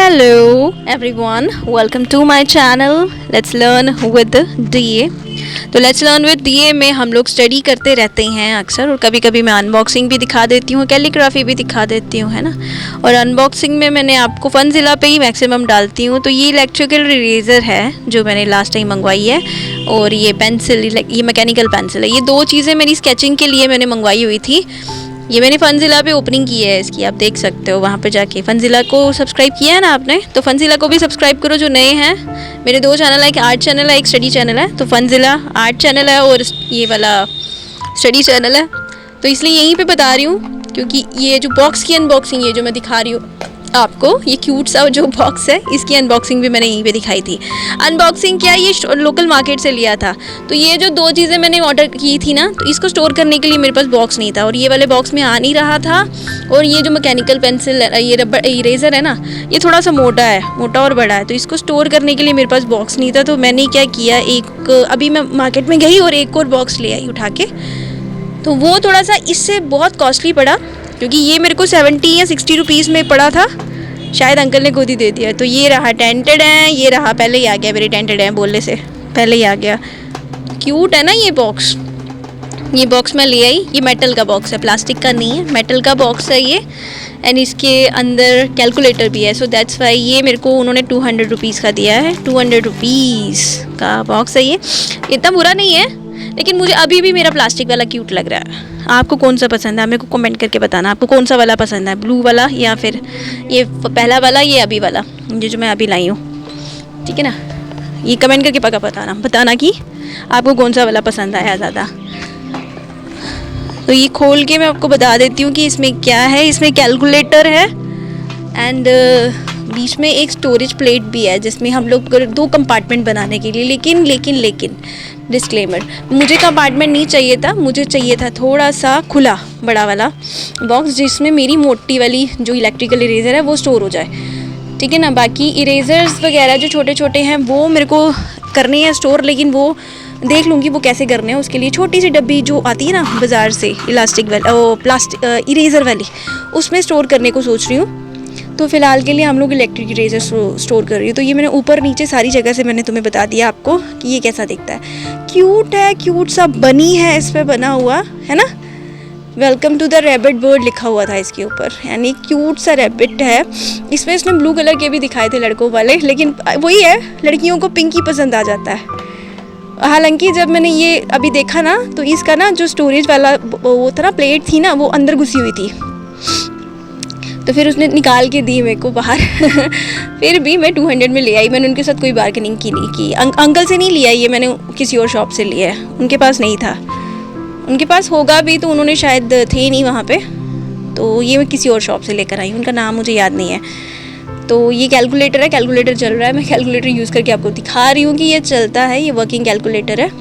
Hello everyone, welcome to my channel. Let's learn with DA. तो let's learn with DA में हम लोग study करते रहते हैं अक्सर, और कभी कभी मैं अनबॉक्सिंग भी दिखा देती हूँ, कैलीग्राफी भी दिखा देती हूँ, है ना। और अनबॉक्सिंग में मैंने आपको फनजिला पे ही मैक्सिमम डालती हूँ। तो ये इलेक्ट्रिकल इरेज़र है जो मैंने लास्ट टाइम मंगवाई है, और ये पेंसिल, ये मैकेनिकल पेंसिल है। ये दो चीज़ें मेरी स्केचिंग के लिए मैंने मंगवाई हुई थी। ये मैंने फनजिला पे ओपनिंग की है इसकी, आप देख सकते हो वहाँ पे जाके। फनजिला को सब्सक्राइब किया है ना आपने, तो फनजिला को भी सब्सक्राइब करो जो नए हैं। मेरे दो चैनल है, एक आर्ट चैनल है, एक स्टडी चैनल है। तो फनजिला आर्ट चैनल है और ये वाला स्टडी चैनल है। तो इसलिए यहीं पे बता रही हूँ, क्योंकि ये जो बॉक्स की अनबॉक्सिंग, ये जो मैं दिखा रही हूँ आपको, ये क्यूट सा जो बॉक्स है, इसकी अनबॉक्सिंग भी मैंने यहीं पे दिखाई थी। अनबॉक्सिंग क्या, ये लोकल मार्केट से लिया था। तो ये जो दो चीज़ें मैंने ऑर्डर की थी ना, तो इसको स्टोर करने के लिए मेरे पास बॉक्स नहीं था, और ये वाले बॉक्स में आ नहीं रहा था। और ये जो मैकेनिकल पेंसिल, ये रबर इरेज़र है ना, ये थोड़ा सा मोटा है, मोटा और बड़ा है। तो इसको स्टोर करने के लिए मेरे पास बॉक्स नहीं था। तो मैंने क्या किया, अभी मैं मार्केट में गई और एक और बॉक्स ले आई उठा के। तो वो थोड़ा सा इससे बहुत कॉस्टली पड़ा, क्योंकि ये मेरे को 70 या 60 रुपीज़ में पड़ा था। शायद अंकल ने खुद ही दे दिया। तो ये रहा टेंटेड है, ये रहा, पहले ही आ गया मेरे टेंटेड है बोलने से पहले ही आ गया। क्यूट है ना ये बॉक्स। ये बॉक्स मैं ले आई, ये मेटल का बॉक्स है, प्लास्टिक का नहीं है, मेटल का बॉक्स है ये। एंड इसके अंदर कैलकुलेटर भी है। सो दैट्स वाई ये मेरे को उन्होंने 200 रुपीज़ का दिया है। 200 रुपीज़ का बॉक्स है ये। इतना बुरा नहीं है, लेकिन मुझे अभी भी मेरा प्लास्टिक वाला क्यूट लग रहा है। आपको कौन सा पसंद है, मेरे को कमेंट करके बताना आपको कौन सा वाला पसंद है, ब्लू वाला या फिर ये पहला वाला, ये अभी वाला, ये जो मैं अभी लाई हूँ, ठीक है ना। ये कमेंट करके पक्का बताना कि आपको कौन सा वाला पसंद आया ज़्यादा। तो ये खोल के मैं आपको बता देती हूँ कि इसमें क्या है। इसमें कैलकुलेटर है एंड बीच में एक स्टोरेज प्लेट भी है, जिसमें हम लोग 2 कंपार्टमेंट बनाने के लिए। लेकिन डिस्क्लेमर, मुझे कंपार्टमेंट नहीं चाहिए था, मुझे चाहिए था थोड़ा सा खुला बड़ा वाला बॉक्स, जिसमें मेरी मोटी वाली जो इलेक्ट्रिकल इरेज़र है वो स्टोर हो जाए, ठीक है ना। बाकी इरेज़र्स वगैरह जो छोटे छोटे हैं वो मेरे को करने हैं स्टोर, लेकिन वो देख लूँगी वो कैसे करने हैं। उसके लिए छोटी सी डब्बी जो आती है ना बाज़ार से, इलास्टिक वाली, प्लास्टिक इरेज़र वाली, उसमें स्टोर करने को सोच रही हूँ। तो फ़िलहाल के लिए हम लोग इलेक्ट्रिक इरेज़र स्टोर कर रही हूँ। तो ये मैंने ऊपर नीचे सारी जगह से मैंने तुम्हें बता दिया आपको कि ये कैसा दिखता है। क्यूट है, क्यूट सा बनी है इस पर बना हुआ, है ना। Welcome to the rabbit bird लिखा हुआ था इसके ऊपर, यानी क्यूट सा रैबिट है। इसमें इसने ब्लू कलर के भी दिखाए थे लड़कों वाले, लेकिन वही है, लड़कियों को पिंक ही पसंद आ जाता है। हालांकि जब मैंने ये अभी देखा ना, तो इसका ना जो स्टोरेज वाला वो था ना, प्लेट थी ना, वो अंदर घुसी हुई थी। तो फिर उसने निकाल के दी मेरे को बाहर फिर भी मैं 200 में ले आई। मैंने उनके साथ कोई बार्गेनिंग नहीं की। अंकल से नहीं लिया ये, मैंने किसी और शॉप से लिया है। उनके पास नहीं था, उनके पास होगा भी तो उन्होंने शायद थे नहीं वहाँ पे। तो ये मैं किसी और शॉप से लेकर आई, उनका नाम मुझे याद नहीं है। तो ये कैलकुलेटर है, कैलकुलेटर चल रहा है। मैं कैलकुलेटर यूज़ करके आपको दिखा रही हूँ कि ये चलता है। ये वर्किंग कैलकुलेटर है।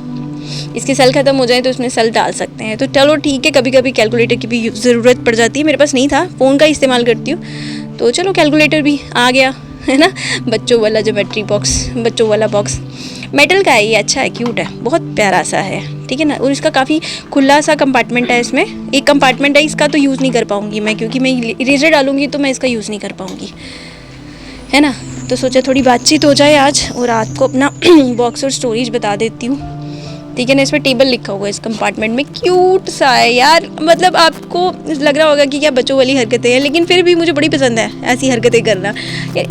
इसके सेल ख़त्म हो जाए तो इसमें सेल डाल सकते हैं। तो चलो ठीक है, कभी कभी कैलकुलेटर की भी ज़रूरत पड़ जाती है। मेरे पास नहीं था, फ़ोन का इस्तेमाल करती हूँ। तो चलो कैलकुलेटर भी आ गया, है ना। बच्चों वाला ज्योमेट्री बॉक्स, बच्चों वाला बॉक्स मेटल का है। ये अच्छा है, क्यूट है, बहुत प्यारा सा है, ठीक है ना। और इसका काफ़ी खुला सा कंपार्टमेंट है। इसमें एक कंपार्टमेंट है, इसका तो यूज़ नहीं कर पाऊँगी मैं, क्योंकि मैं इरेज़र डालूँगी तो मैं इसका यूज़ नहीं कर पाऊँगी, है ना। तो सोचा थोड़ी बातचीत हो जाए आज, और रात को अपना बॉक्स और स्टोरेज बता देती हूँ, ठीक है ना। इस पर टेबल लिखा हुआ है इस कंपार्टमेंट में। क्यूट सा है यार, मतलब आपको लग रहा होगा कि क्या बच्चों वाली हरकतें हैं, लेकिन फिर भी मुझे बड़ी पसंद है ऐसी हरकतें करना।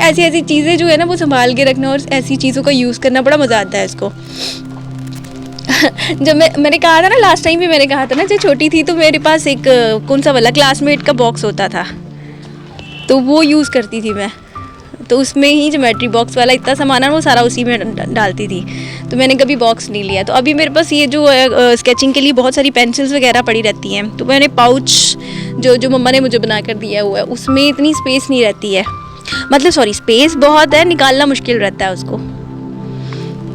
ऐसी चीज़ें जो है ना वो संभाल के रखना, और ऐसी चीज़ों का यूज़ करना बड़ा मज़ा आता है इसको। जब मैंने कहा था ना लास्ट टाइम भी, मैंने कहा था ना जब छोटी थी तो मेरे पास एक कौन सा वाला क्लासमेट का बॉक्स होता था, तो वो यूज़ करती थी मैं। तो उसमें ही ज्योमेट्री बॉक्स वाला इतना सामान है वो सारा उसी में डालती थी। तो मैंने कभी बॉक्स नहीं लिया। तो अभी मेरे पास ये जो स्केचिंग के लिए बहुत सारी पेंसिल्स वगैरह पड़ी रहती हैं। तो मैंने पाउच जो मम्मा ने मुझे बना कर दिया हुआ है, उसमें इतनी स्पेस नहीं रहती है, मतलब सॉरी स्पेस बहुत है, निकालना मुश्किल रहता है उसको,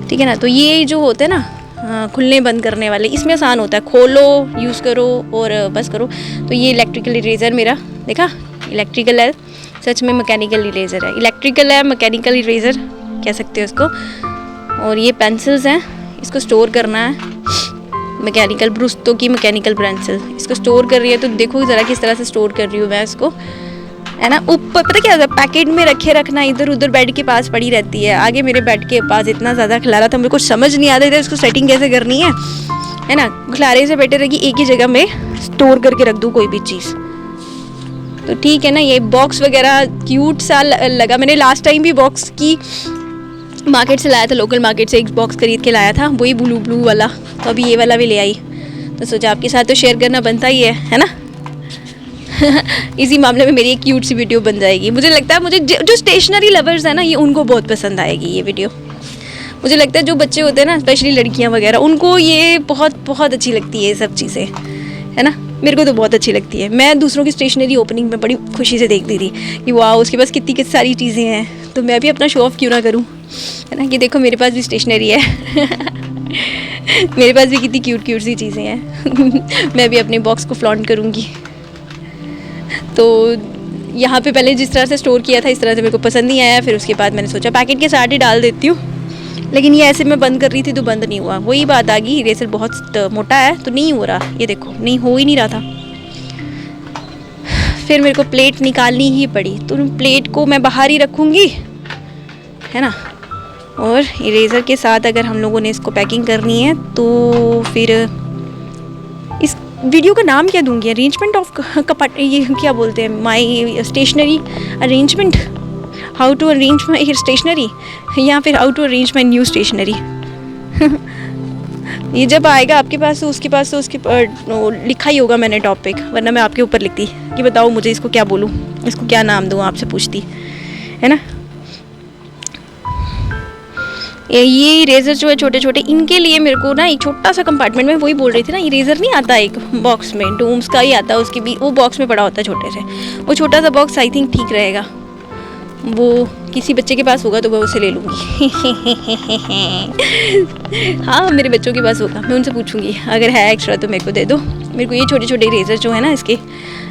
ठीक है ना। तो ये जो होते हैं ना खुलने बंद करने वाले, इसमें आसान होता है, खोलो, यूज़ करो और बस करो। तो ये इलेक्ट्रिकल इरेज़र मेरा, देखा, इलेक्ट्रिकल है, सच में मैकेनिकल इरेज़र है, इलेक्ट्रिकल है, मैकेनिकल इरेज़र कह सकते हो इसको। और ये पेंसिल्स हैं, इसको स्टोर करना है। मैकेनिकल ब्रुस्तो की मैकेनिकल पेंसिल, इसको स्टोर कर रही है। तो देखो ज़रा किस तरह से स्टोर कर रही हूँ मैं इसको। है ना। ऊपर पता क्या होता है, पैकेट में रखे रखना, इधर उधर बेड के पास पड़ी रहती है। आगे मेरे बेड के पास इतना ज़्यादा खिलारा था, मेरे को समझ नहीं आता था उसको सेटिंग कैसे करनी है ना। खिलारे से बेटर है कि एक ही जगह में स्टोर करके रख दूँ कोई भी चीज़। तो ठीक है ना। ये बॉक्स वगैरह क्यूट सा लगा। मैंने लास्ट टाइम भी बॉक्स की मार्केट से लाया था, लोकल मार्केट से एक बॉक्स खरीद के लाया था, वही ब्लू वाला। तो अभी ये वाला भी ले आई, तो सोचा आपके साथ तो शेयर करना बनता ही है ना। इसी मामले में मेरी एक क्यूट सी वीडियो बन जाएगी। मुझे लगता है मुझे जो स्टेशनरी लवर्स है ना, ये उनको बहुत पसंद आएगी ये वीडियो। मुझे लगता है जो बच्चे होते हैं ना, स्पेशली लड़कियां वगैरह, उनको ये बहुत बहुत अच्छी लगती है ये सब चीज़ें, है ना। मेरे को तो बहुत अच्छी लगती है। मैं दूसरों की स्टेशनरी ओपनिंग में बड़ी खुशी से देखती थी कि वाह उसके पास कितनी सारी चीज़ें हैं, तो मैं भी अपना शो ऑफ क्यों ना करूँ, है ना। कि देखो मेरे पास भी स्टेशनरी है। मेरे पास भी कितनी क्यूट सी चीज़ें हैं। मैं भी अपने बॉक्स को फ्लॉन्ट करूँगी। तो यहाँ पे पहले जिस तरह से स्टोर किया था, इस तरह से मेरे को पसंद नहीं आया। फिर उसके बाद मैंने सोचा पैकेट के साथ ही डाल देती हूँ, लेकिन ये ऐसे मैं बंद कर रही थी तो बंद नहीं हुआ। वही बात आ गई, इरेजर बहुत मोटा है तो नहीं हो रहा। ये देखो, नहीं हो ही नहीं रहा था। फिर मेरे को प्लेट निकालनी ही पड़ी, तो प्लेट को मैं बाहर ही रखूँगी, है ना। और इरेज़र के साथ अगर हम लोगों ने इसको पैकिंग करनी है तो फिर इस वीडियो का नाम क्या दूंगी, अरेंजमेंट ऑफ कपाट, ये क्या बोलते हैं, my stationery arrangement, how to arrange my stationery, या फिर how to arrange my new stationery. ये जब आएगा आपके पास तो उसके पास तो उसके लिखा ही होगा मैंने टॉपिक, वरना मैं आपके ऊपर लिखती कि बताओ मुझे इसको क्या बोलूँ, इसको क्या नाम दूँ, आपसे पूछती, है ना। ये इरेज़र जो है छोटे छोटे, इनके लिए मेरे को ना एक छोटा सा कंपार्टमेंट में, वही बोल रही थी ना, इरेज़र नहीं आता एक बॉक्स में, डोम्स का ही आता है, उसकी भी वो बॉक्स में पड़ा होता है छोटे से। वो छोटा सा बॉक्स आई थिंक ठीक रहेगा। वो किसी बच्चे के पास होगा तो मैं उसे ले लूँगी। हाँ मेरे बच्चों के पास होगा, मैं उनसे पूछूँगी अगर है एक्स्ट्रा तो मेरे को दे दो। मेरे को ये छोटे छोटे इरेज़र जो है ना, इसके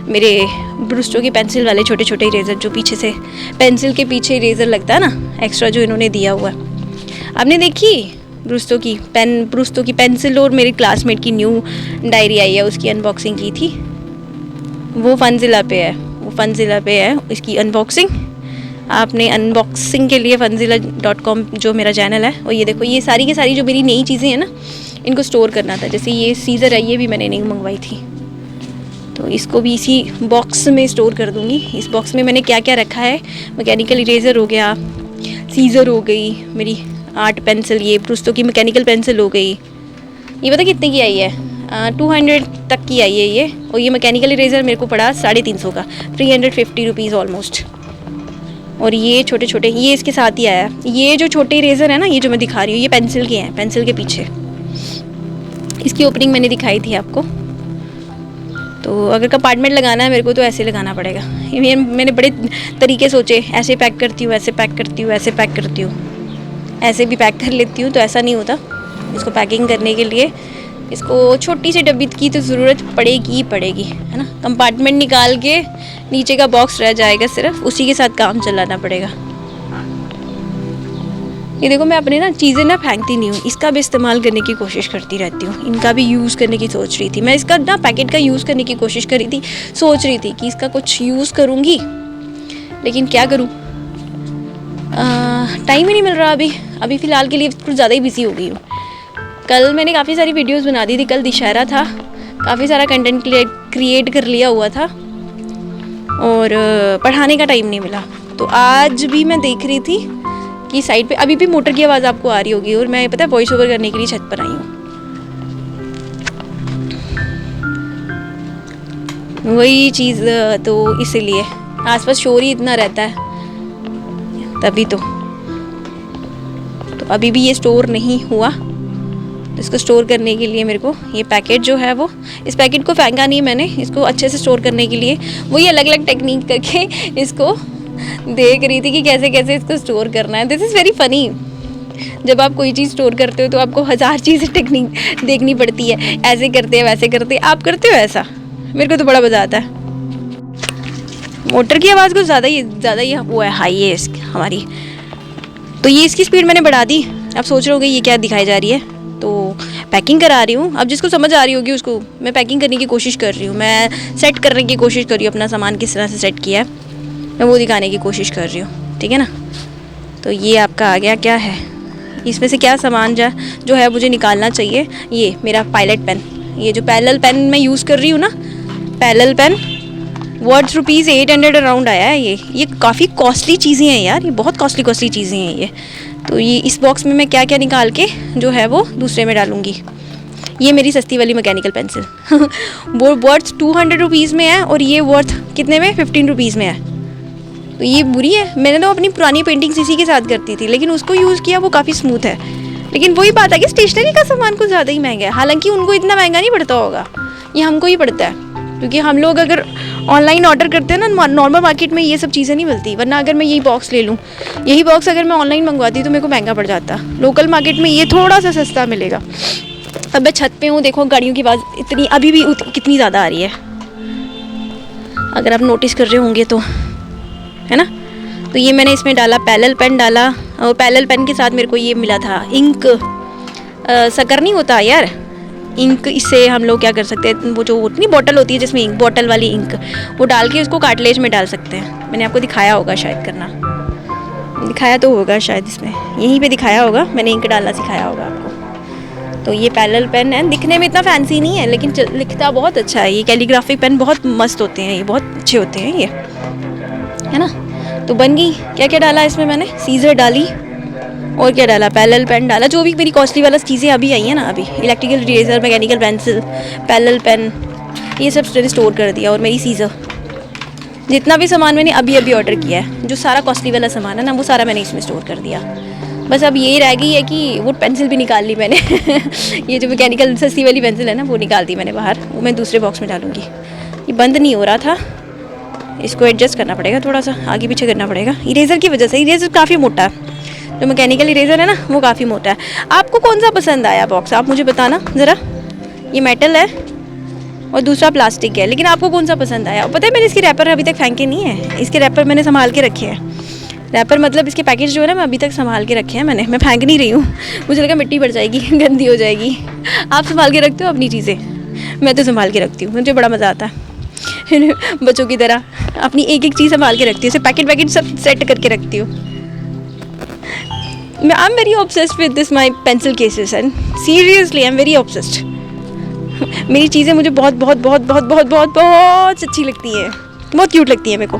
मेरे ब्रूस्टो की पेंसिल वाले छोटे छोटे इरेज़र, जो पीछे से पेंसिल के पीछे इरेज़र लगता है ना एक्स्ट्रा, जो इन्होंने दिया हुआ है। आपने देखी ब्रूस्टो की पेंसिल, और मेरी क्लासमेट की न्यू डायरी आई है, उसकी अनबॉक्सिंग की थी। वो फनजिला पे है इसकी अनबॉक्सिंग। आपने अनबॉक्सिंग के लिए funzilla.com जो मेरा चैनल है, और ये देखो ये सारी की सारी जो मेरी नई चीज़ें हैं ना, इनको स्टोर करना था। जैसे ये सीज़र है, ये भी मैंने नहीं मंगवाई थी, तो इसको भी इसी बॉक्स में स्टोर कर दूँगी। इस बॉक्स में मैंने क्या क्या रखा है, मैकेनिकल इरेज़र हो गया, सीज़र हो गई, मेरी आर्ट पेंसिल, ये ब्रूस्टो की मैकेनिकल पेंसिल हो गई। ये पता कितने की आई है, 200 तक की आई है ये। और ये मैकेनिकल इरेज़र मेरे को पड़ा 350 का, 350 रुपीज़ ऑलमोस्ट। और ये छोटे छोटे, ये इसके साथ ही आया। ये जो छोटे इरेज़र है ना, ये जो मैं दिखा रही हूँ, ये पेंसिल के हैं, पेंसिल के पीछे। इसकी ओपनिंग मैंने दिखाई थी आपको। तो अगर कंपार्टमेंट लगाना है मेरे को तो ऐसे लगाना पड़ेगा। मैंने बड़े तरीके सोचे, ऐसे पैक करती हूँ, ऐसे पैक करती हूँ, ऐसे पैक करती हूँ, ऐसे भी पैक कर लेती हूँ, तो ऐसा नहीं होता। इसको पैकिंग करने के लिए इसको छोटी सी डब्बी की तो ज़रूरत पड़ेगी, है ना। कंपार्टमेंट निकाल के नीचे का बॉक्स रह जाएगा, सिर्फ उसी के साथ काम चलाना पड़ेगा। ये देखो, मैं अपने ना चीज़ें ना फेंकती नहीं हूँ, इसका भी इस्तेमाल करने की कोशिश करती रहती हूँ। इनका भी यूज़ करने की सोच रही थी मैं, इसका ना पैकेट का यूज़ करने की कोशिश कर रही थी, सोच रही थी कि इसका कुछ यूज़ करूँगी, लेकिन क्या करूँ, टाइम ही नहीं मिल रहा अभी फ़िलहाल के लिए कुछ ज़्यादा ही बिजी हो गई हूँ। कल मैंने काफ़ी सारी वीडियोस बना दी थी, कल दशहरा था, काफ़ी सारा कंटेंट क्रिएट कर लिया हुआ था, और पढ़ाने का टाइम नहीं मिला। तो आज भी मैं देख रही थी कि साइड पे अभी भी मोटर की आवाज़ आपको आ रही होगी, और मैं पता है वॉइस ओवर करने के लिए छत पर आई हूँ। वही चीज़, तो इसीलिए आसपास शोर ही इतना रहता है तभी तो अभी भी ये स्टोर नहीं हुआ। तो इसको स्टोर करने के लिए मेरे को ये पैकेट जो है, वो इस पैकेट को फेंका नहीं मैंने, इसको अच्छे से स्टोर करने के लिए वही अलग अलग टेक्निक करके इसको देख रही थी कि कैसे कैसे इसको स्टोर करना है। This is very funny. जब आप कोई चीज़ स्टोर करते हो तो आपको 1000 चीज़ें टेक्निक देखनी पड़ती है, ऐसे करते हैं वैसे करते हैं। आप करते हो ऐसा? मेरे को तो बड़ा मज़ा आता है। मोटर की आवाज़ कुछ ज़्यादा ही वो है, हाई है हमारी, तो ये इसकी स्पीड मैंने बढ़ा दी। आप सोच रहे होगे ये क्या दिखाई जा रही है, तो पैकिंग करा रही हूँ। अब जिसको समझ आ रही होगी उसको, मैं पैकिंग करने की कोशिश कर रही हूँ, मैं सेट करने की कोशिश कर रही हूँ अपना सामान किस तरह से सेट किया है। मैं वो दिखाने की कोशिश कर रही हूँ, ठीक है ना। तो ये आपका आ गया, क्या है इसमें से, क्या सामान जो है मुझे निकालना चाहिए। ये मेरा पायलट पेन, ये जो पैरेलल पेन मैं यूज़ कर रही हूँ ना, पैरेलल पेन वर्थ ₹800 अराउंड आया है। ये काफ़ी कॉस्टली चीज़ें हैं यार, ये बहुत कॉस्टली चीज़ें हैं ये। तो ये इस बॉक्स में मैं क्या क्या निकाल के जो है वो दूसरे में डालूँगी। ये मेरी सस्ती वाली मैकेनिकल पेंसिल वो वर्थ ₹200 में है, और ये वर्थ कितने में, ₹15 में है। तो ये बुरी है। मैंने तो अपनी पुरानी पेंटिंग्स इसी के साथ करती थी, लेकिन उसको यूज़ किया, वो काफ़ी स्मूथ है। लेकिन वही बात है कि स्टेशनरी का सामान कुछ ज़्यादा ही महंगा है। हालांकि उनको इतना महंगा नहीं पड़ता होगा, ये हमको ही पड़ता है, क्योंकि हम लोग अगर ऑनलाइन ऑर्डर करते हैं ना, नॉर्मल मार्केट में ये सब चीज़ें नहीं मिलती। वरना अगर मैं यही बॉक्स ले लूँ, यही बॉक्स अगर मैं ऑनलाइन मंगवाती तो मेरे को महंगा पड़ जाता। लोकल मार्केट में ये थोड़ा सा सस्ता मिलेगा। अब मैं छत पे हूँ, देखो गाड़ियों की आवाज़ इतनी अभी भी कितनी ज़्यादा आ रही है, अगर आप नोटिस कर रहे होंगे तो, है ना। तो ये मैंने इसमें डाला, पैरेलल पेन डाला, और पैरेलल पेन के साथ मेरे को ये मिला था इंक। शक्कर नहीं होता यार, इंक। इससे हम लोग क्या कर सकते हैं, वो जो उतनी बॉटल होती है जिसमें इंक, बॉटल वाली इंक, वो डाल के उसको कार्टलेज में डाल सकते हैं। मैंने आपको दिखाया होगा शायद, करना दिखाया तो होगा शायद, इसमें यहीं पे दिखाया होगा, मैंने इंक डालना सिखाया होगा आपको। तो ये पैरेलल पेन है, दिखने में इतना फैंसी नहीं है, लेकिन लिखता बहुत अच्छा है। ये कैलीग्राफिक पेन बहुत मस्त होते हैं, ये बहुत अच्छे होते हैं ये, है ना। तो बन गई। क्या क्या डाला इसमें मैंने, सीजर डाली, और क्या डाला, पैरेलल पेन डाला। जो भी मेरी कॉस्टली वाला चीज़ें अभी आई हैं ना, अभी electrical eraser, mechanical pencil, parallel pen, ये सब मैंने स्टोर कर दिया। और मेरी सीजर, जितना भी सामान मैंने अभी ऑर्डर किया है, जो सारा कॉस्टली वाला सामान है ना, वो सारा मैंने इसमें स्टोर कर दिया। बस अब यही रह गई है कि वो पेंसिल भी निकाल ली मैंने ये जो मैकेनिकल सस्ती वाली पेंसिल है ना, वो निकाल दी मैंने बाहर, वो मैं दूसरे बॉक्स में डालूँगी। ये बंद नहीं हो रहा था, इसको एडजस्ट करना पड़ेगा, थोड़ा सा आगे पीछे करना पड़ेगा इरेज़र की वजह से। इरेज़र काफ़ी मोटा है, जो मैकेनिकल इरेज़र है ना, वो काफ़ी मोटा है। आपको कौन सा पसंद आया बॉक्स, आप मुझे बताना ज़रा। ये मेटल है और दूसरा प्लास्टिक है, लेकिन आपको कौन सा पसंद आया। पता है मैंने इसके रैपर अभी तक फेंके नहीं है, इसके रैपर मैंने संभाल के रखे हैं। रैपर मतलब इसके पैकेज जो है ना, मैं अभी तक संभाल के रखे हैं मैंने, मैं फेंक नहीं रही हूँ। मुझे लगा मिट्टी पड़ जाएगी, गंदी हो जाएगी। आप संभाल के रखते हो अपनी चीज़ें, मैं तो संभाल के रखती हूँ, मुझे बड़ा मज़ा आता है बच्चों की तरह अपनी एक एक चीज़ संभाल के रखती हूँ, उसे पैकेट सब सेट करके रखती हूँ। मैं आई am very obsessed with this my pencil cases, and seriously I am very obsessed. मेरी चीज़ें मुझे बहुत बहुत बहुत बहुत बहुत बहुत बहुत अच्छी लगती है, बहुत क्यूट लगती है मेरे को।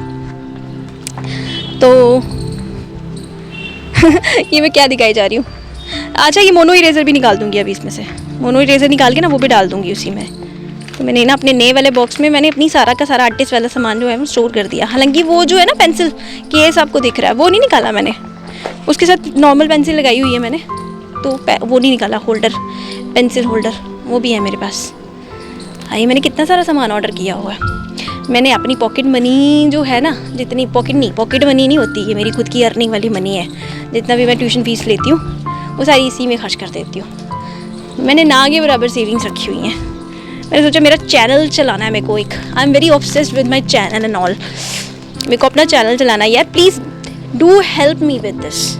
तो ये मैं क्या दिखाई जा रही हूँ। अच्छा, ये मोनो इरेज़र भी निकाल दूँगी अभी इसमें से, मोनो इरेज़र निकाल के ना वो भी डाल दूँगी उसी में। तो मैंने ना अपने नए वाले बॉक्स में मैंने अपनी सारा का सारा आर्टिस्ट वाला सामान जो है वो स्टोर कर दिया। हालांकि वो जो है ना पेंसिल केस आपको दिख रहा है, वो नहीं निकाला मैंने, उसके साथ नॉर्मल पेंसिल लगाई हुई है मैंने, तो वो नहीं निकाला। होल्डर, पेंसिल होल्डर वो भी है मेरे पास। हाँ, मैंने कितना सारा सामान ऑर्डर किया हुआ है। मैंने अपनी पॉकेट मनी जो है ना, जितनी पॉकेट मनी नहीं होती, ये मेरी खुद की अर्निंग वाली मनी है। जितना भी मैं ट्यूशन फीस लेती हूँ वो सारी इसी में खर्च कर देती हूँ। मैंने ना के बराबर सेविंग्स रखी हुई हैं। मैंने सोचा मेरा चैनल चलाना है मेरे को, एक I am very obsessed with my channel and all. मेरे को अपना चैनल चलाना है यार, please do help me with this.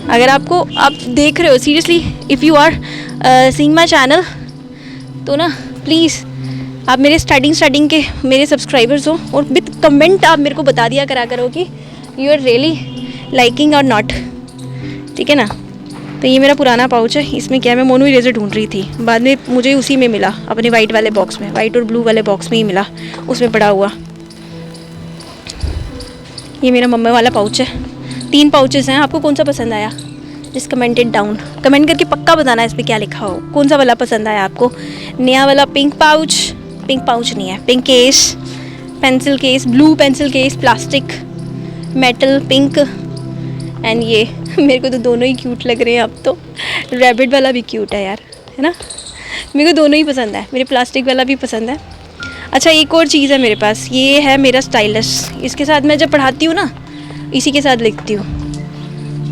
अगर आप देख रहे हो, seriously if you are seeing my channel, तो ना प्लीज़ आप मेरे स्टार्टिंग के मेरे सब्सक्राइबर्स हो, और विद कमेंट आप मेरे को बता दिया करो कि यू आर रियली लाइकिंग और नॉट, ठीक है ना। तो ये मेरा पुराना पाउच है, इसमें क्या है, मैं मोनो इरेज़र ढूंढ रही थी, बाद में मुझे उसी में मिला, अपने वाइट वाले बॉक्स में, वाइट और ब्लू वाले बॉक्स में ही मिला, उसमें पड़ा हुआ। ये मेरा मम्मी वाला पाउच है। 3 पाउचेस हैं, आपको कौन सा पसंद आया, जस्ट कमेंटेड डाउन, कमेंट करके पक्का बताना इस पर क्या लिखा हो, कौन सा वाला पसंद आया आपको। नया वाला पिंक पाउच नहीं है, pink case, pencil case, blue pencil case, plastic, metal, pink, and ये मेरे को तो दोनों ही क्यूट लग रहे हैं अब तो। रैबिट वाला भी क्यूट है यार, है ना। मेरे को दोनों ही पसंद है, मेरे प्लास्टिक वाला भी पसंद है। अच्छा, एक और चीज़ है मेरे पास, ये है मेरा स्टाइलस। इसके साथ मैं जब पढ़ाती हूँ ना, इसी के साथ लिखती हूँ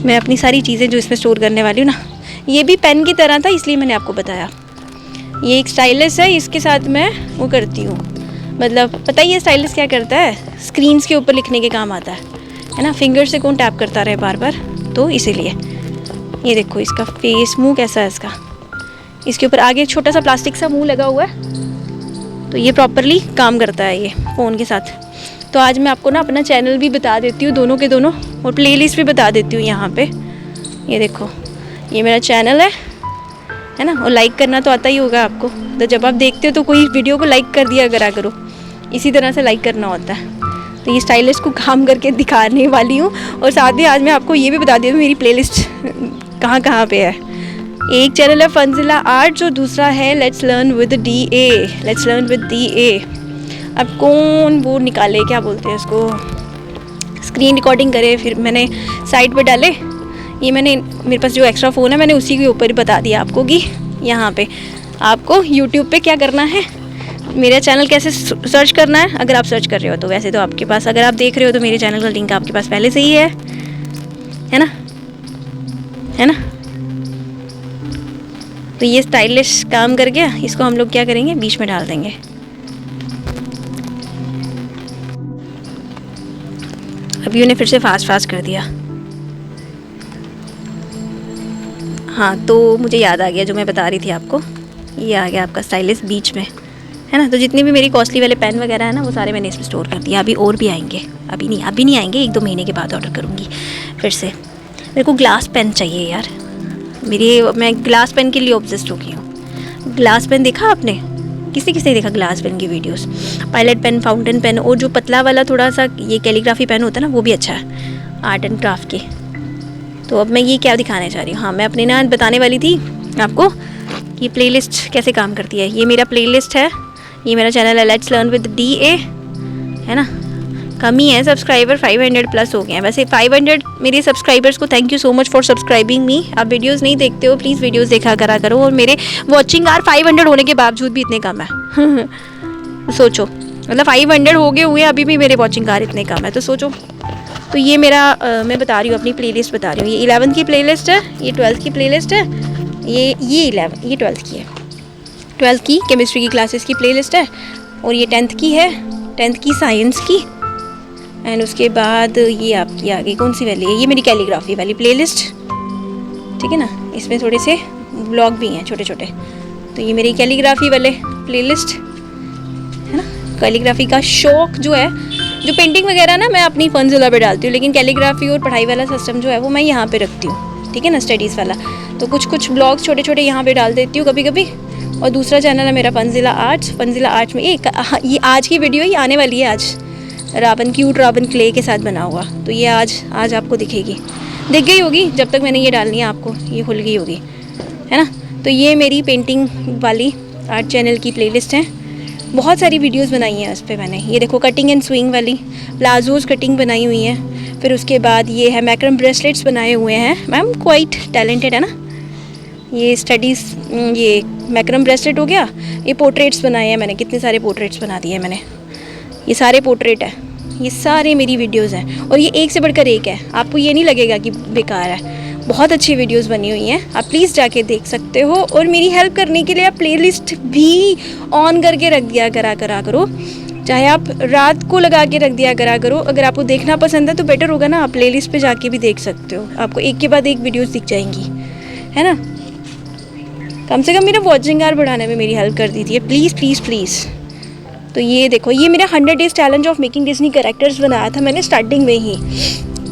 मैं अपनी सारी चीज़ें जो इसमें स्टोर करने वाली हूँ ना। ये भी पेन की तरह था, इसलिए मैंने आपको बताया। ये एक स्टाइलस है, इसके साथ मैं वो करती हूँ, मतलब पता ही है स्टाइलस क्या करता है, स्क्रीन्स के ऊपर लिखने के काम आता है ना। फिंगर से कौन टैप करता रहे बार बार, तो इसीलिए। ये देखो इसका फेस, मुंह कैसा है इसका, इसके ऊपर आगे छोटा सा प्लास्टिक सा मुंह लगा हुआ है, तो ये प्रॉपरली काम करता है ये फ़ोन के साथ। तो आज मैं आपको ना अपना चैनल भी बता देती हूँ, दोनों के दोनों, और प्लेलिस्ट भी बता देती हूँ यहाँ पे। ये देखो, ये मेरा चैनल है ना, और लाइक करना तो आता ही होगा आपको। तो जब आप देखते हो तो कोई वीडियो को लाइक कर दिया करो, इसी तरह से लाइक करना होता है। तो ये स्टाइलिश को काम करके दिखाने वाली हूँ, और साथ में आज मैं आपको ये भी बता दी हूँ मेरी प्लेलिस्ट कहाँ कहाँ पे है। एक चैनल है फनजिला आर्ट्स और दूसरा है लेट्स लर्न विद DA। अब कौन वो निकाले, क्या बोलते हैं उसको, स्क्रीन रिकॉर्डिंग करे, फिर मैंने साइट पे डाले। ये मैंने, मेरे पास जो एक्स्ट्रा फ़ोन है, मैंने उसी के ऊपर ही बता दिया आपको कि यहाँ पे आपको यूट्यूब पे क्या करना है, मेरा चैनल कैसे सर्च करना है। अगर आप सर्च कर रहे हो तो वैसे तो आपके पास, अगर आप देख रहे हो तो मेरे चैनल का लिंक आपके पास पहले से ही है ना। तो ये स्टाइलिश काम कर गया, इसको हम लोग क्या करेंगे, बीच में डाल देंगे। अभी उन्हें फिर से फास्ट कर दिया। हाँ, तो मुझे याद आ गया जो मैं बता रही थी आपको, ये आ गया आपका स्टाइलिश बीच में, है ना। तो जितने भी मेरी कॉस्टली वाले पेन वगैरह है ना, वो सारे मैंने इसमें स्टोर कर दिया। अभी और भी आएंगे, अभी नहीं आएंगे, 1-2 महीने के बाद ऑर्डर करूँगी फिर से। मेरे को ग्लास पेन चाहिए यार, मैं ग्लास पेन के लिए ऑब्सेस्ड हो गई हूँ। ग्लास पेन देखा आपने, किसने देखा ग्लास पेन की videos? Pilot pen, fountain pen, और जो पतला वाला थोड़ा सा ये कैलीग्राफी पेन होता है ना, वो भी अच्छा है, आर्ट एंड क्राफ्ट के। तो अब मैं ये क्या दिखाने चाह रही हूँ, हाँ, मैं अपने ना बताने वाली थी आपको कि प्लेलिस्ट कैसे काम करती है। ये मेरा प्लेलिस्ट है, ये मेरा चैनल है लेट्स लर्न विद DA, है ना। कमी है सब्सक्राइबर, 500 प्लस हो गए हैं। वैसे 500 मेरे सब्सक्राइबर्स को thank you so much for subscribing मी। आप वीडियोस नहीं देखते हो, प्लीज़ वीडियोस देखा करो। और मेरे वॉचिंग आवर 500 होने के बावजूद भी इतने कम है सोचो, मतलब 500 हो गए हुए अभी भी मेरे वॉचिंग आवर इतने कम है, तो सोचो। तो ये मेरा मैं बता रही हूँ, अपनी प्लेलिस्ट बता रही हूँ। ये 11th की प्लेलिस्ट है, ये 12th की प्लेलिस्ट है, ये 12th की है, 12th की केमिस्ट्री की क्लासेस की प्लेलिस्ट है, और ये 10th की है, 10th की साइंस की। एंड उसके बाद ये आपकी आ गई कौन सी वाली है, ये मेरी कैलीग्राफी वाली प्लेलिस्ट, ठीक है ना। इसमें थोड़े से ब्लॉग भी हैं छोटे छोटे। तो ये मेरी कैलीग्राफी वाले प्लेलिस्ट है ना। कैलीग्राफी का शौक जो है, जो पेंटिंग वगैरह ना मैं अपनी फनजिला पे डालती हूँ, लेकिन कैलीग्राफी और पढ़ाई वाला सिस्टम जो है वो मैं यहाँ पे रखती हूँ, ठीक है ना, स्टडीज़ वाला। तो कुछ ब्लॉग्स छोटे छोटे यहाँ पे डाल देती हूँ कभी कभी। और दूसरा चैनल है मेरा फनजिला आर्ट्स में ये आज की वीडियो ही आने वाली है, आज क्यूट रावण क्ले के साथ बना हुआ। तो ये आज आपको दिखेगी, दिख गई होगी जब तक मैंने ये डालनी है आपको, ये खुल गई होगी, है ना। तो ये मेरी पेंटिंग वाली आर्ट चैनल की प्लेलिस्ट है, बहुत सारी वीडियोस बनाई हैं उस पर मैंने। ये देखो कटिंग एंड स्विंग वाली, प्लाजोज कटिंग बनाई हुई हैं। फिर उसके बाद ये है मैक्रम ब्रेसलेट्स बनाए हुए हैं, मैम क्वाइट टैलेंटेड है ना। ये स्टडीज़, ये मैक्रम ब्रेसलेट हो गया। ये पोर्ट्रेट्स बनाए हैं मैंने, कितने सारे पोर्ट्रेट्स बना दिए मैंने, ये सारे पोर्ट्रेट है, ये सारे मेरी वीडियोस हैं। और ये एक से बढ़कर एक है, आपको ये नहीं लगेगा कि बेकार है, बहुत अच्छी वीडियोस बनी हुई हैं, आप प्लीज़ जाके देख सकते हो। और मेरी हेल्प करने के लिए आप प्लेलिस्ट भी ऑन करके रख दिया करो, चाहे आप रात को लगा के रख दिया करो। अगर आपको देखना पसंद है तो बेटर होगा ना, आप प्लेलिस्ट पे जाके भी देख सकते हो, आपको एक के बाद एक वीडियोस दिख जाएंगी, है ना। कम से कम मेरा वॉचिंग आवर बढ़ाने में मेरी हेल्प कर दीजिए, प्लीज़। तो ये देखो, ये मेरा 100 days challenge of making Disney characters बनाया था मैंने स्टार्टिंग में ही,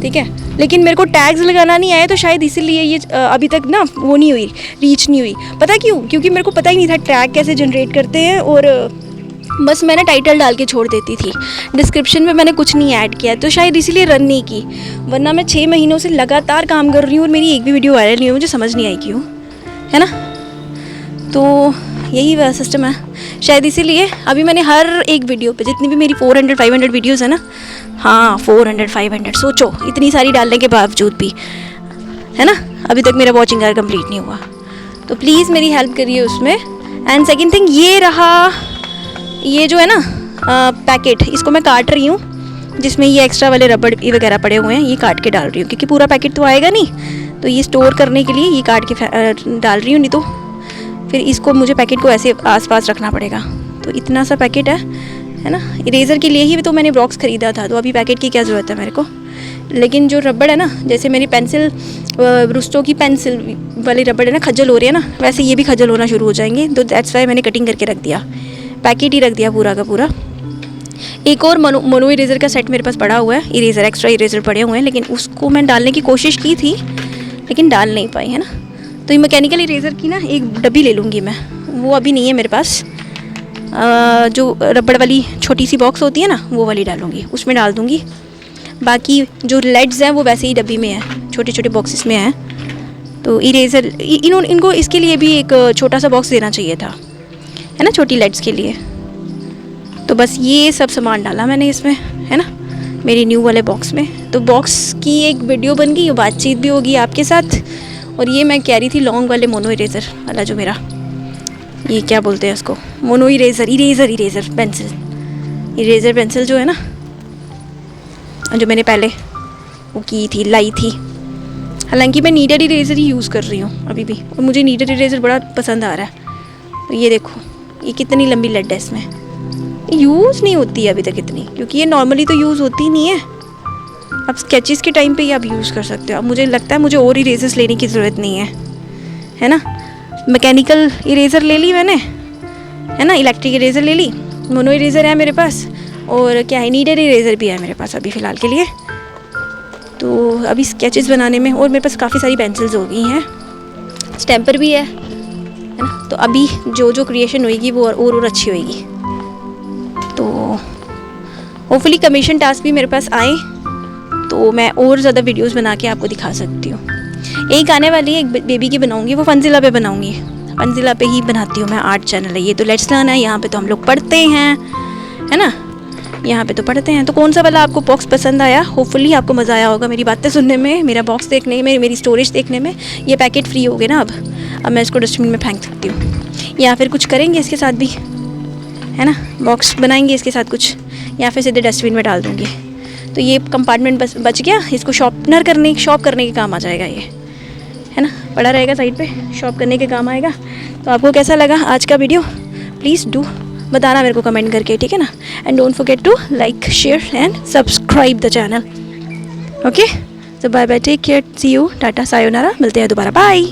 ठीक है। लेकिन मेरे को टैग्स लगाना नहीं आया, तो शायद इसीलिए ये अभी तक ना वो नहीं हुई, रीच नहीं हुई। पता क्यों? क्योंकि मेरे को पता ही नहीं था टैग कैसे जनरेट करते हैं, और बस मैंने टाइटल डाल के छोड़ देती थी, डिस्क्रिप्शन में मैंने कुछ नहीं ऐड किया, तो शायद इसीलिए रन नहीं की। वरना मैं 6 महीनों से लगातार काम कर रही हूँ और मेरी एक भी वीडियो वायरल नहीं हुई, मुझे समझ नहीं आई क्यों, है ना। तो यही वह सिस्टम है, शायद इसीलिए अभी मैंने हर एक वीडियो पे, जितनी भी मेरी 400-500 वीडियोस है ना, हाँ 400-500, सोचो इतनी सारी डालने के बावजूद भी, है ना, अभी तक मेरा वॉचिंग आवर कंप्लीट नहीं हुआ। तो प्लीज़ मेरी हेल्प करिए उसमें। एंड सेकंड थिंग, ये रहा, ये जो है ना पैकेट, इसको मैं काट रही हूँ, जिसमें ये एक्स्ट्रा वाले रबड़ वगैरह पड़े हुए हैं, ये काट के डाल रही हूँ, क्योंकि पूरा पैकेट तो आएगा नहीं, तो ये स्टोर करने के लिए ये काट के डाल रही हूँ, नहीं तो फिर इसको मुझे पैकेट को ऐसे आसपास रखना पड़ेगा। तो इतना सा पैकेट है ना। इरेज़र के लिए ही तो मैंने बॉक्स ख़रीदा था, तो अभी पैकेट की क्या ज़रूरत है मेरे को। लेकिन जो रबड़ है ना, जैसे मेरी पेंसिल, रुस्टो की पेंसिल वाली रबड़ है ना, खजल हो रही है ना, वैसे ये भी खजल होना शुरू हो जाएंगे। तो दैट्स वाई मैंने कटिंग करके रख दिया, पैकेट ही रख दिया पूरा का पूरा, एक और मोनो इरेज़र का सेट मेरे पास पड़ा हुआ है, इरेज़र एक्स्ट्रा इरेज़र पड़े हुए हैं, लेकिन उसको मैं डालने की कोशिश की थी लेकिन डाल नहीं पाई, है ना। तो ये मैकेनिकल इरेज़र की ना एक डब्बी ले लूँगी मैं, वो अभी नहीं है मेरे पास। जो रबड़ वाली छोटी सी बॉक्स होती है ना, वो वाली डालूँगी, उसमें डाल दूँगी। बाकी जो लेड्स हैं वो वैसे ही डब्बी में है, छोटे छोटे बॉक्सेस में हैं। तो इरेज़र इनको इसके लिए भी एक छोटा सा बॉक्स देना चाहिए था, है ना, छोटी लेड्स के लिए। तो बस ये सब सामान डाला मैंने इसमें, है ना, मेरी न्यू वाले बॉक्स में। तो बॉक्स की एक वीडियो बन गई, बातचीत भी होगी आपके साथ। और ये मैं कह रही थी लॉन्ग वाले मोनो इरेज़र वाला, जो मेरा ये क्या बोलते हैं उसको, मोनो इरेज़र पेंसिल जो है ना, जो मैंने पहले वो की थी, लाई थी। हालांकि मैं नीडेड इरेज़र ही यूज़ कर रही हूँ अभी भी, और मुझे नीडेड इरेज़र बड़ा पसंद आ रहा है। तो ये देखो, ये कितनी लंबी लेड है इसमें, यूज़ नहीं होती है अभी तक इतनी, क्योंकि ये नॉर्मली तो यूज़ होती नहीं है। अब स्केचेस के टाइम पे ही आप यूज़ कर सकते हो। अब मुझे लगता है मुझे और इरेज़र्स लेने की ज़रूरत नहीं है ना। मैकेनिकल इरेज़र ले ली मैंने, है ना, इलेक्ट्रिक इरेज़र ले ली, मोनो इरेज़र है मेरे पास, और क्या है, नीडेड इरेज़र भी है मेरे पास अभी फ़िलहाल के लिए। तो अभी स्केचेस बनाने में, और मेरे पास काफ़ी सारी पेंसिल्स हो गई हैं, स्टैम्पर भी है ना। तो अभी जो क्रिएशन होएगी वो और अच्छी होएगी। तो होपफुली कमीशन टास्क भी मेरे पास आए तो मैं और ज़्यादा वीडियोस बना के आपको दिखा सकती हूँ। एक आने वाली है, एक बेबी की बनाऊँगी, वो फनजिला पे बनाऊँगी, फनजिला पे ही बनाती हूँ मैं। आर्ट चैनल है ये, तो लेट्स लर्न है, यहाँ पे तो हम लोग पढ़ते हैं, है ना, यहाँ पे तो पढ़ते हैं। तो कौन सा वाला आपको बॉक्स पसंद आया? होपफुली आपको मज़ा आया होगा मेरी बातें सुनने में, मेरा बॉक्स देखने में, मेरी स्टोरेज देखने में। ये पैकेट फ्री हो गए ना अब मैं इसको डस्टबिन में फेंक सकती हूँ, या फिर कुछ करेंगे इसके साथ भी, है ना, बॉक्स बनाएंगे इसके साथ कुछ, या फिर सीधे डस्टबिन में डाल दूँगी। तो ये कंपार्टमेंट बच गया, इसको शॉप करने के काम आ जाएगा ये, है ना, पड़ा रहेगा साइड पे, शॉप करने के काम आएगा। तो आपको कैसा लगा आज का वीडियो? प्लीज़ डू बताना मेरे को कमेंट करके, ठीक है ना। And don't forget to like, share and subscribe the channel. Okay, तो bye bye, take care, see you, tata, sayonara, मिलते हैं दोबारा, बाय।